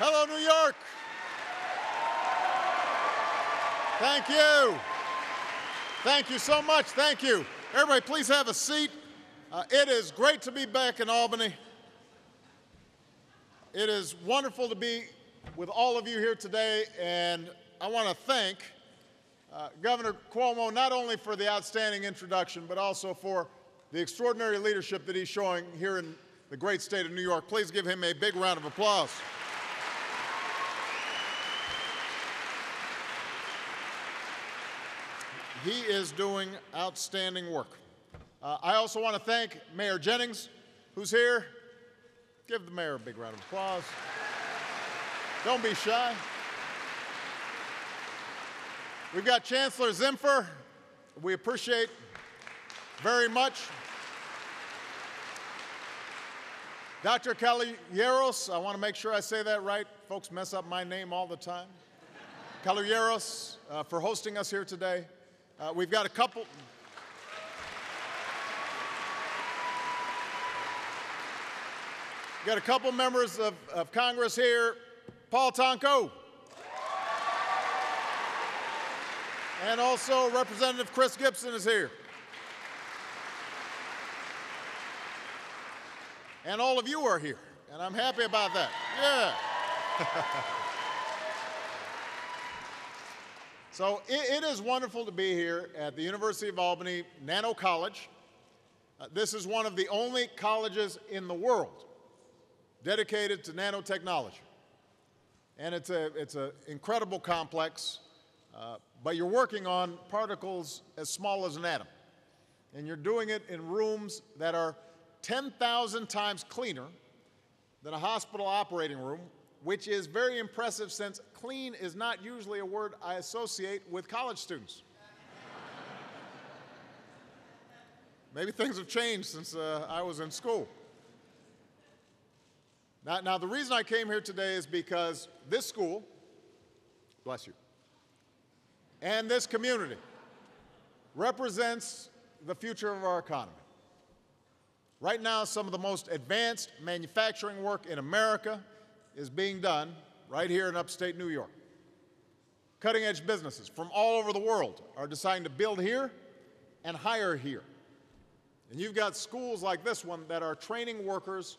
Hello, New York. Thank you. Thank you so much. Thank you. Everybody, please have a seat. It is great to be back in Albany. It is wonderful to be with all of you here today, and I want to thank Governor Cuomo not only for the outstanding introduction, but also for the extraordinary leadership that he's showing here in the great state of New York. Please give him a big round of applause. He is doing outstanding work. I also want to thank Mayor Jennings, who's here. Give the mayor a big round of applause. Don't be shy. We've got Chancellor Zimfer. We appreciate very much. Dr. Caballeros, I want to make sure I say that right. Folks mess up my name all the time. Caballeros, for hosting us here today. We've got a couple members of Congress here. Paul Tonko. And also Representative Chris Gibson is here. And all of you are here, and I'm happy about that. Yeah. So it is wonderful to be here at the University of Albany Nano College. This is one of the only colleges in the world dedicated to nanotechnology. And it's an incredible complex, but you're working on particles as small as an atom. And you're doing it in rooms that are 10,000 times cleaner than a hospital operating room, which is very impressive since clean is not usually a word I associate with college students. Maybe things have changed since I was in school. Now, the reason I came here today is because this school, bless you, and this community represents the future of our economy. Right now, some of the most advanced manufacturing work in America is being done right here in upstate New York. Cutting-edge businesses from all over the world are deciding to build here and hire here. And you've got schools like this one that are training workers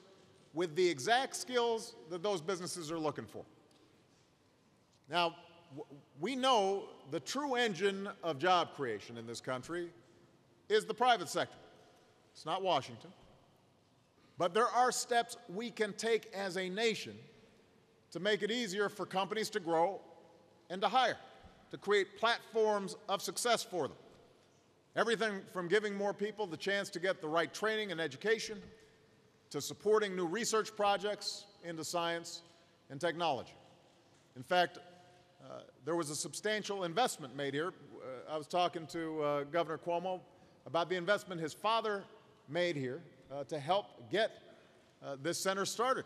with the exact skills that those businesses are looking for. Now, we know the true engine of job creation in this country is the private sector. It's not Washington. But there are steps we can take as a nation to make it easier for companies to grow and to hire, to create platforms of success for them. Everything from giving more people the chance to get the right training and education, to supporting new research projects into science and technology. In fact, there was a substantial investment made here. I was talking to Governor Cuomo about the investment his father made here to help get this center started.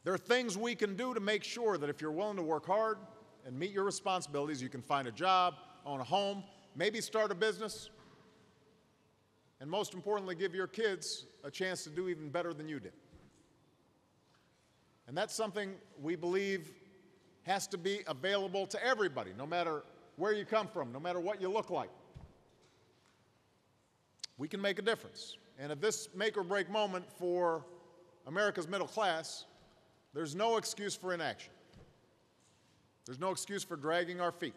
There are things we can do to make sure that if you're willing to work hard and meet your responsibilities, you can find a job, own a home, maybe start a business, and most importantly, give your kids a chance to do even better than you did. And that's something we believe has to be available to everybody, no matter where you come from, no matter what you look like. We can make a difference. And at this make-or-break moment for America's middle class, there's no excuse for inaction. There's no excuse for dragging our feet.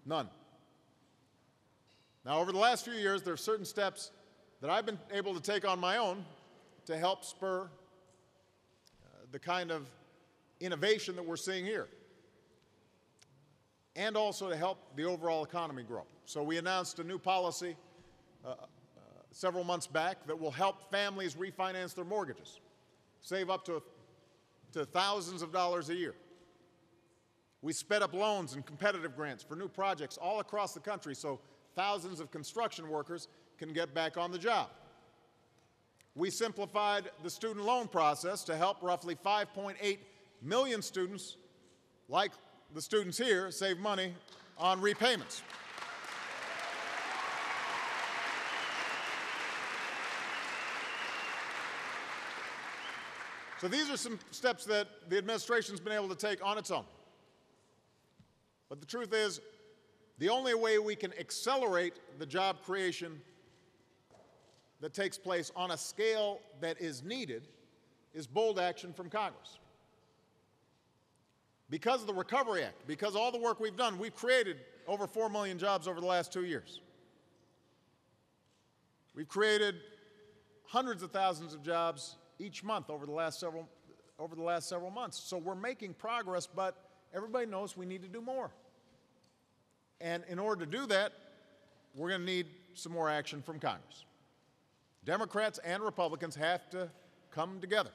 None. Now, over the last few years, there are certain steps that I've been able to take on my own to help spur the kind of innovation that we're seeing here, and also to help the overall economy grow. So we announced a new policy several months back that will help families refinance their mortgages, save up to thousands of dollars a year. We sped up loans and competitive grants for new projects all across the country so thousands of construction workers can get back on the job. We simplified the student loan process to help roughly 5.8 million students, like the students here, save money on repayments. So these are some steps that the administration's been able to take on its own. But the truth is, the only way we can accelerate the job creation that takes place on a scale that is needed is bold action from Congress. Because of the Recovery Act, because of all the work we've done, we've created over 4 million jobs over the last 2 years. We've created hundreds of thousands of jobs each month over the last several months. So we're making progress, but everybody knows we need to do more. And in order to do that, we're going to need some more action from Congress. Democrats and Republicans have to come together.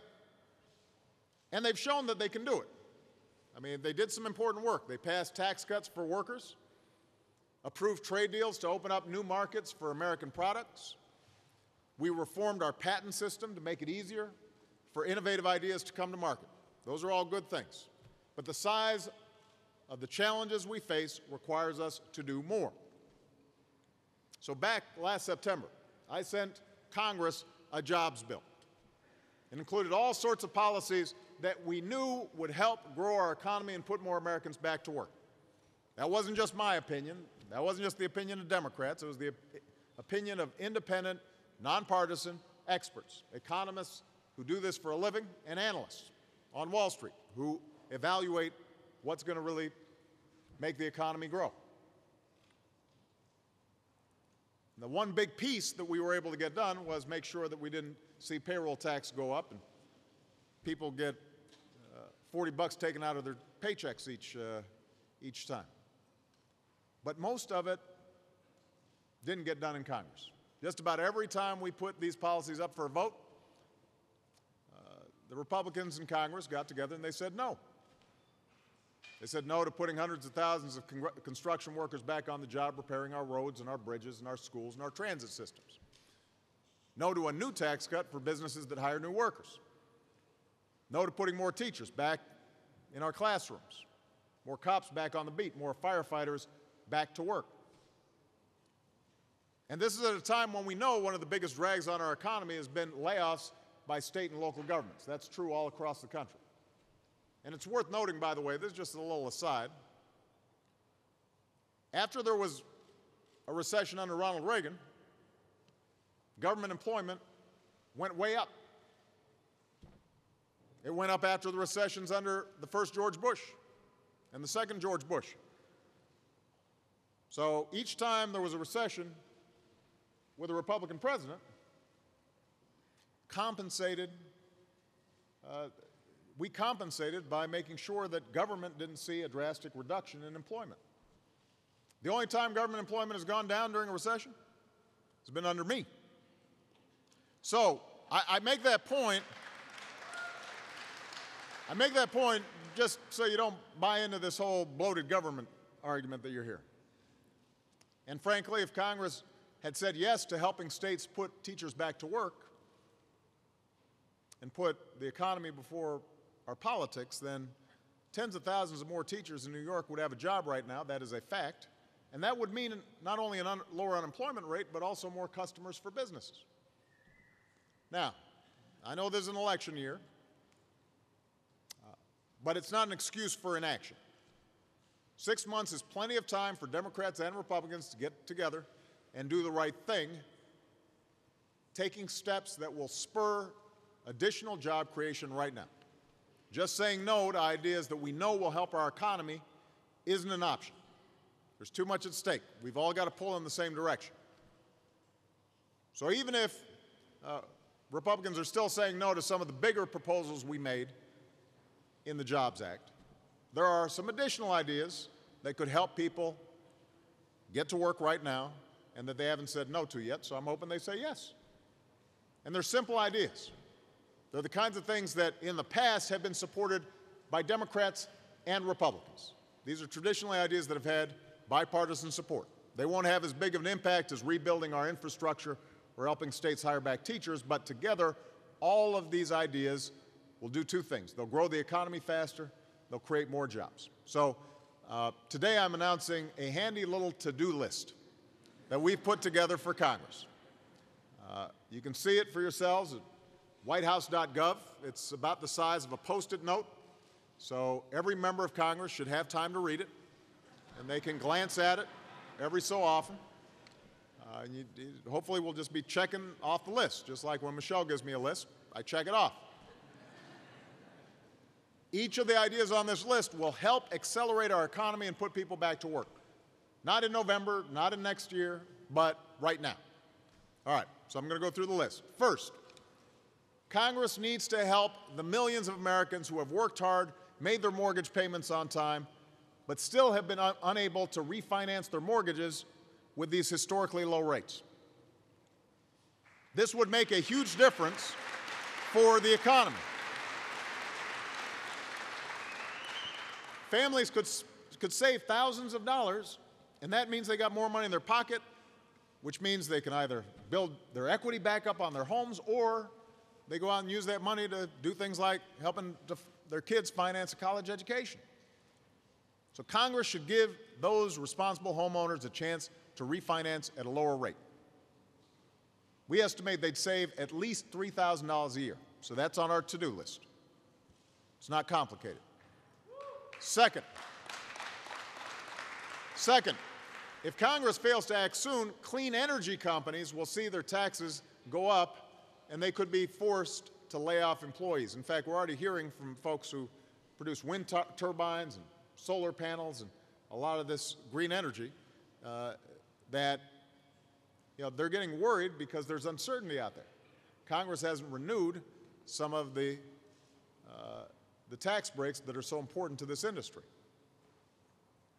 And they've shown that they can do it. I mean, they did some important work. They passed tax cuts for workers, approved trade deals to open up new markets for American products. We reformed our patent system to make it easier for innovative ideas to come to market. Those are all good things. But the size of the challenges we face requires us to do more. So back last September, I sent Congress a jobs bill. It included all sorts of policies that we knew would help grow our economy and put more Americans back to work. That wasn't just my opinion. That wasn't just the opinion of Democrats. It was the opinion of independent, nonpartisan experts, economists who do this for a living, and analysts on Wall Street who evaluate what's going to really make the economy grow. And the one big piece that we were able to get done was make sure that we didn't see payroll tax go up and people get $40 taken out of their paychecks each time. But most of it didn't get done in Congress. Just about every time we put these policies up for a vote, the Republicans in Congress got together and they said no. They said no to putting hundreds of thousands of construction workers back on the job repairing our roads and our bridges and our schools and our transit systems. No to a new tax cut for businesses that hire new workers. No to putting more teachers back in our classrooms, more cops back on the beat, more firefighters back to work. And this is at a time when we know one of the biggest drags on our economy has been layoffs by state and local governments. That's true all across the country. And it's worth noting, by the way, this is just a little aside. After there was a recession under Ronald Reagan, government employment went way up. It went up after the recessions under the first George Bush and the second George Bush. So each time there was a recession with a Republican president, we compensated by making sure that government didn't see a drastic reduction in employment. The only time government employment has gone down during a recession has been under me. So I make that point. I make that point just so you don't buy into this whole bloated government argument that you're hearing. And frankly, if Congress had said yes to helping states put teachers back to work and put the economy before our politics, then tens of thousands of more teachers in New York would have a job right now. That is a fact. And that would mean not only a lower unemployment rate, but also more customers for businesses. Now, I know this is an election year, but it's not an excuse for inaction. 6 months is plenty of time for Democrats and Republicans to get together and do the right thing, taking steps that will spur additional job creation right now. Just saying no to ideas that we know will help our economy isn't an option. There's too much at stake. We've all got to pull in the same direction. So even if Republicans are still saying no to some of the bigger proposals we made in the Jobs Act, there are some additional ideas that could help people get to work right now and that they haven't said no to yet, so I'm hoping they say yes. And they're simple ideas. They're the kinds of things that in the past have been supported by Democrats and Republicans. These are traditionally ideas that have had bipartisan support. They won't have as big of an impact as rebuilding our infrastructure or helping states hire back teachers, but together, all of these ideas will do two things. They'll grow the economy faster, they'll create more jobs. So today I'm announcing a handy little to-do list that we've put together for Congress. You can see it for yourselves at whitehouse.gov. It's about the size of a Post-it note, so every member of Congress should have time to read it, and they can glance at it every so often. Hopefully we'll just be checking off the list, just like when Michelle gives me a list, I check it off. Each of the ideas on this list will help accelerate our economy and put people back to work. Not in November, not in next year, but right now. All right, so I'm going to go through the list. First, Congress needs to help the millions of Americans who have worked hard, made their mortgage payments on time, but still have been unable to refinance their mortgages with these historically low rates. This would make a huge difference for the economy. Families could save thousands of dollars, and that means they got more money in their pocket, which means they can either build their equity back up on their homes, or they go out and use that money to do things like helping their kids finance a college education. So Congress should give those responsible homeowners a chance to refinance at a lower rate. We estimate they'd save at least $3,000 a year, so that's on our to-do list. It's not complicated. Second, if Congress fails to act soon, clean energy companies will see their taxes go up, and they could be forced to lay off employees. In fact, we're already hearing from folks who produce wind turbines and solar panels and a lot of this green energy that they're getting worried because there's uncertainty out there. Congress hasn't renewed some of the tax breaks that are so important to this industry.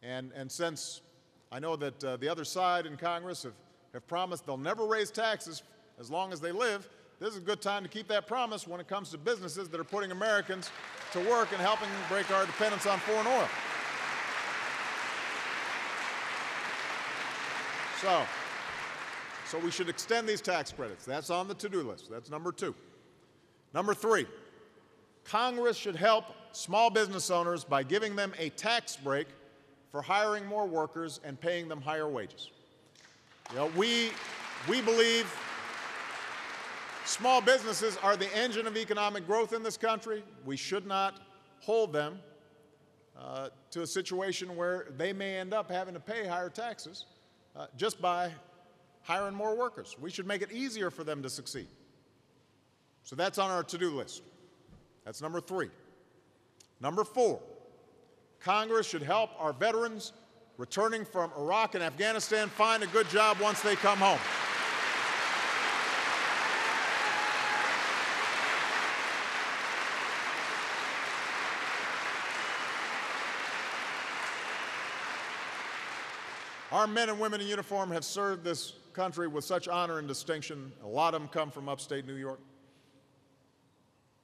And since I know that the other side in Congress have promised they'll never raise taxes as long as they live, this is a good time to keep that promise when it comes to businesses that are putting Americans to work and helping break our dependence on foreign oil. So we should extend these tax credits. That's on the to-do list. That's number 2. Number 3, Congress should help small business owners by giving them a tax break for hiring more workers and paying them higher wages. We believe small businesses are the engine of economic growth in this country. We should not hold them to a situation where they may end up having to pay higher taxes just by hiring more workers. We should make it easier for them to succeed. So that's on our to-do list. That's number 3. Number 4, Congress should help our veterans returning from Iraq and Afghanistan find a good job once they come home. Our men and women in uniform have served this country with such honor and distinction. A lot of them come from upstate New York.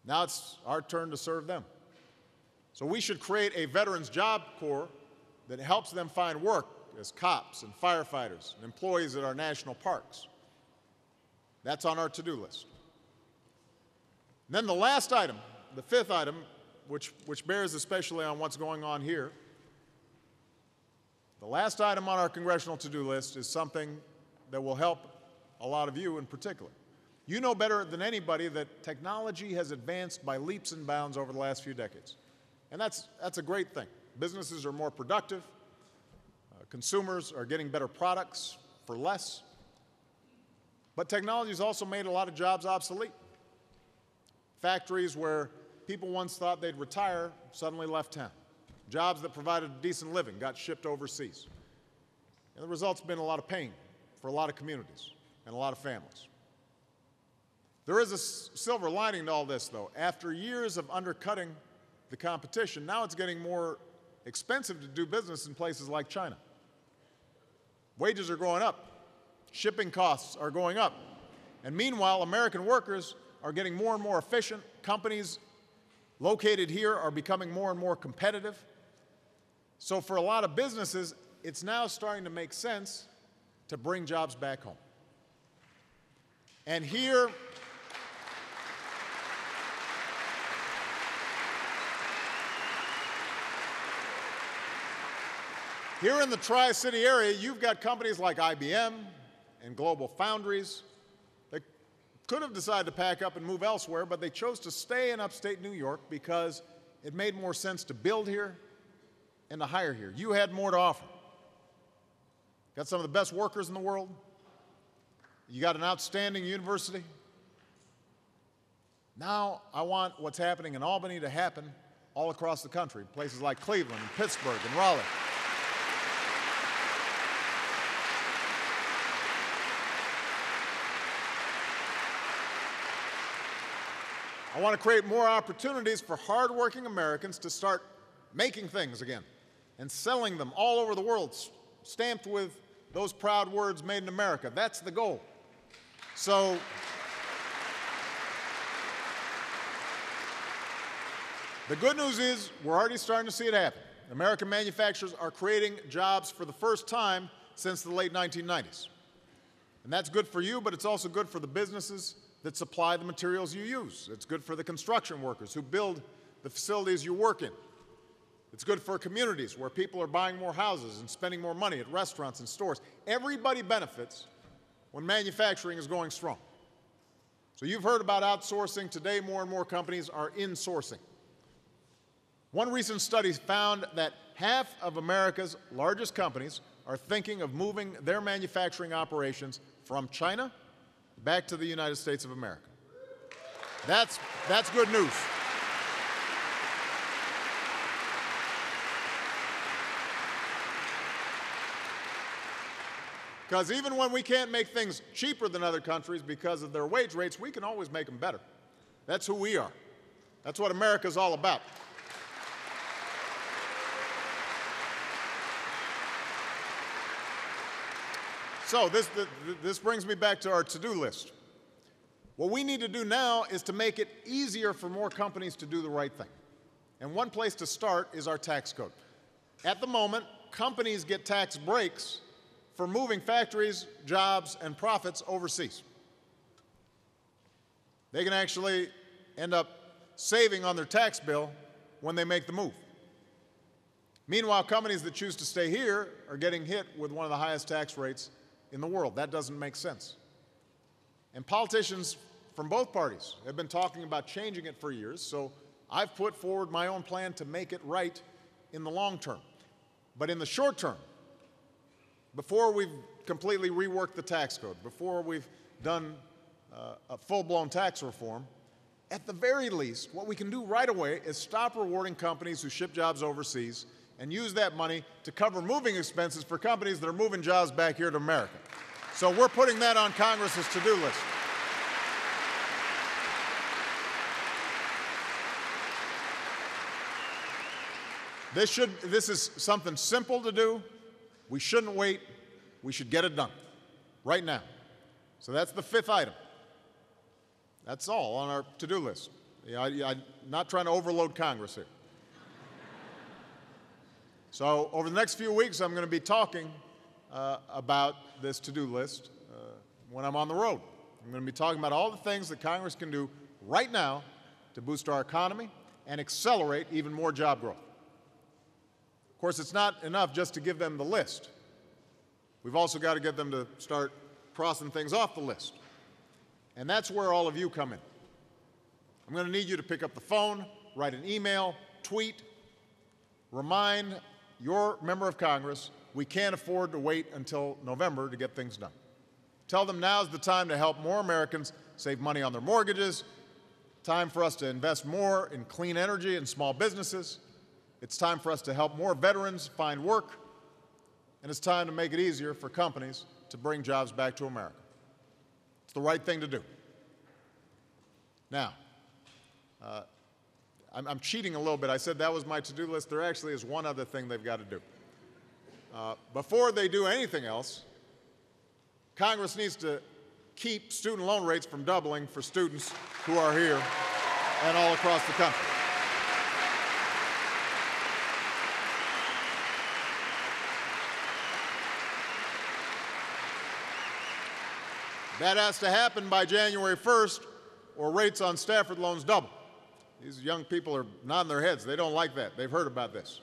Now it's our turn to serve them. So we should create a Veterans Job Corps that helps them find work as cops and firefighters and employees at our national parks. That's on our to-do list. And then the last item, the 5th item, which bears especially on what's going on here, the last item on our congressional to-do list is something that will help a lot of you in particular. You know better than anybody that technology has advanced by leaps and bounds over the last few decades. And that's a great thing. Businesses are more productive. Consumers are getting better products for less. But technology has also made a lot of jobs obsolete. Factories where people once thought they'd retire suddenly left town. Jobs that provided a decent living got shipped overseas. And the result's been a lot of pain for a lot of communities and a lot of families. There is a silver lining to all this, though. After years of undercutting the competition, now it's getting more expensive to do business in places like China. Wages are going up. Shipping costs are going up. And meanwhile, American workers are getting more and more efficient. Companies located here are becoming more and more competitive. So for a lot of businesses, it's now starting to make sense to bring jobs back home. And here in the Tri-City area, you've got companies like IBM and Global Foundries that could have decided to pack up and move elsewhere, but they chose to stay in upstate New York because it made more sense to build here and to hire here. You had more to offer. Got some of the best workers in the world. You got an outstanding university. Now I want what's happening in Albany to happen all across the country, places like Cleveland and Pittsburgh and Raleigh. I want to create more opportunities for hardworking Americans to start making things again and selling them all over the world, stamped with those proud words, "Made in America." That's the goal. So the good news is we're already starting to see it happen. American manufacturers are creating jobs for the first time since the late 1990s. And that's good for you, but it's also good for the businesses that supply the materials you use. It's good for the construction workers who build the facilities you work in. It's good for communities where people are buying more houses and spending more money at restaurants and stores. Everybody benefits when manufacturing is going strong. So you've heard about outsourcing. Today, more and more companies are insourcing. One recent study found that half of America's largest companies are thinking of moving their manufacturing operations from China back to the United States of America. That's good news. Because even when we can't make things cheaper than other countries because of their wage rates, we can always make them better. That's who we are. That's what America's all about. So this brings me back to our to-do list. What we need to do now is to make it easier for more companies to do the right thing. And one place to start is our tax code. At the moment, companies get tax breaks for moving factories, jobs, and profits overseas. They can actually end up saving on their tax bill when they make the move. Meanwhile, companies that choose to stay here are getting hit with one of the highest tax rates in the world. That doesn't make sense. And politicians from both parties have been talking about changing it for years, so I've put forward my own plan to make it right in the long term. But in the short term, before we've completely reworked the tax code, before we've done a full-blown tax reform, at the very least, what we can do right away is stop rewarding companies who ship jobs overseas and use that money to cover moving expenses for companies that are moving jobs back here to America. So we're putting that on Congress's to-do list. This is something simple to do. We shouldn't wait. We should get it done right now. So that's the fifth item. That's all on our to-do list. I'm not trying to overload Congress here. So over the next few weeks, I'm going to be talking about this to-do list when I'm on the road. I'm going to be talking about all the things that Congress can do right now to boost our economy and accelerate even more job growth. Of course, it's not enough just to give them the list. We've also got to get them to start crossing things off the list. And that's where all of you come in. I'm going to need you to pick up the phone, write an email, tweet, remind your member of Congress we can't afford to wait until November to get things done. Tell them now's the time to help more Americans save money on their mortgages, time for us to invest more in clean energy and small businesses. It's time for us to help more veterans find work, and it's time to make it easier for companies to bring jobs back to America. It's the right thing to do. Now, I'm cheating a little bit. I said that was my to-do list. There actually is one other thing they've got to do. Before they do anything else, Congress needs to keep student loan rates from doubling for students who are here and all across the country. That has to happen by January 1st, or rates on Stafford loans double. These young people are nodding their heads. They don't like that. They've heard about this.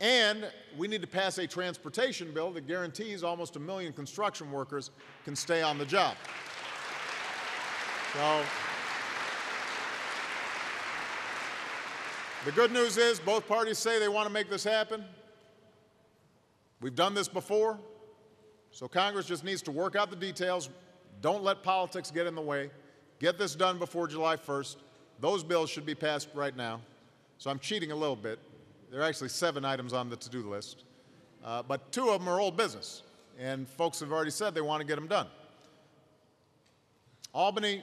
And we need to pass a transportation bill that guarantees almost 1 million construction workers can stay on the job. So the good news is both parties say they want to make this happen. We've done this before, so Congress just needs to work out the details. Don't let politics get in the way. Get this done before July 1st. Those bills should be passed right now. So I'm cheating a little bit. There are actually 7 items on the to-do list, but 2 of them are old business, and folks have already said they want to get them done. Albany,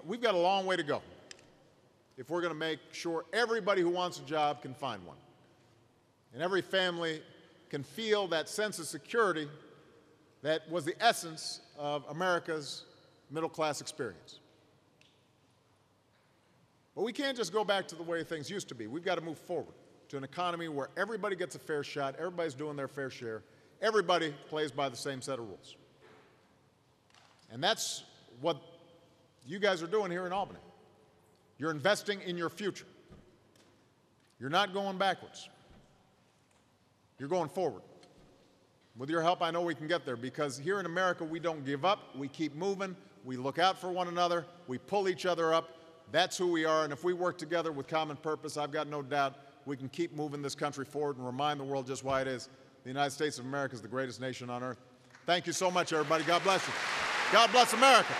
we've got a long way to go if we're going to make sure everybody who wants a job can find one, and every family can feel that sense of security that was the essence of America's middle-class experience. But we can't just go back to the way things used to be. We've got to move forward to an economy where everybody gets a fair shot, everybody's doing their fair share, everybody plays by the same set of rules. And that's what you guys are doing here in Albany. You're investing in your future. You're not going backwards. You're going forward. With your help, I know we can get there, because here in America, we don't give up. We keep moving. We look out for one another. We pull each other up. That's who we are, and if we work together with common purpose, I've got no doubt we can keep moving this country forward and remind the world just why it is. The United States of America is the greatest nation on earth. Thank you so much, everybody. God bless you. God bless America.